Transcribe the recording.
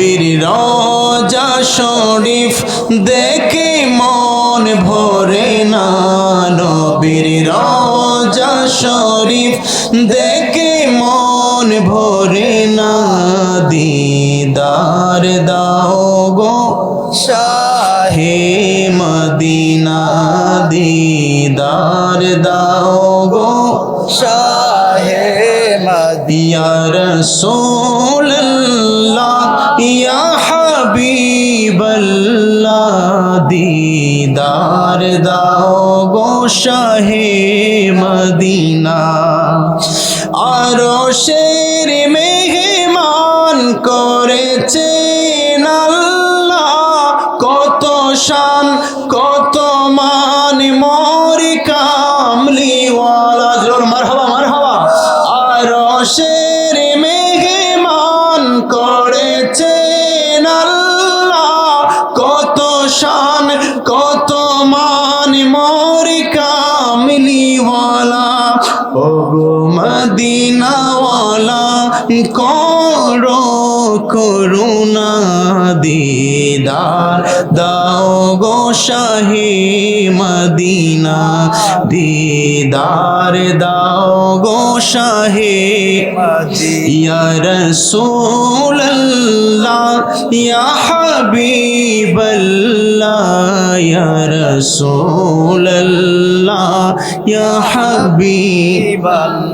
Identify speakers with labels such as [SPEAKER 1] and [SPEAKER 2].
[SPEAKER 1] নবীর রওজা শরীফ দেখে মন ভরে না, নবীর রওজা শরীফ দেখে মন ভরে না, দিদার দাও গো শাহে মদিনা, দিদার দাও গো শাহে মদিনা। ইয়া রাসূলুল্লাহ ইয়া হাবিবাল্লাহ, দিদার দাও গো শাহে মদিনা। আরশের মেহমান করেছেন আল্লাহ, কত শান কত মান মোর কামলিওয়ালা। জোর মারহাবা মারহাবা। আরশের মেহমান করেছেন আল্লাহ, কত শান কত মান মোর কামলিওয়ালা। ওগো মদিনাওয়ালা করো করুণা, দিদার দাও গো শাহে মদিনা, দিদার দাও গো শাহে মদিনা। ইয়া রাসূলুল্লাহ ইয়া হাবিবাল্লাহ, ইয়া রাসূলুল্লাহ ইয়া হাবিবাল্লাহ।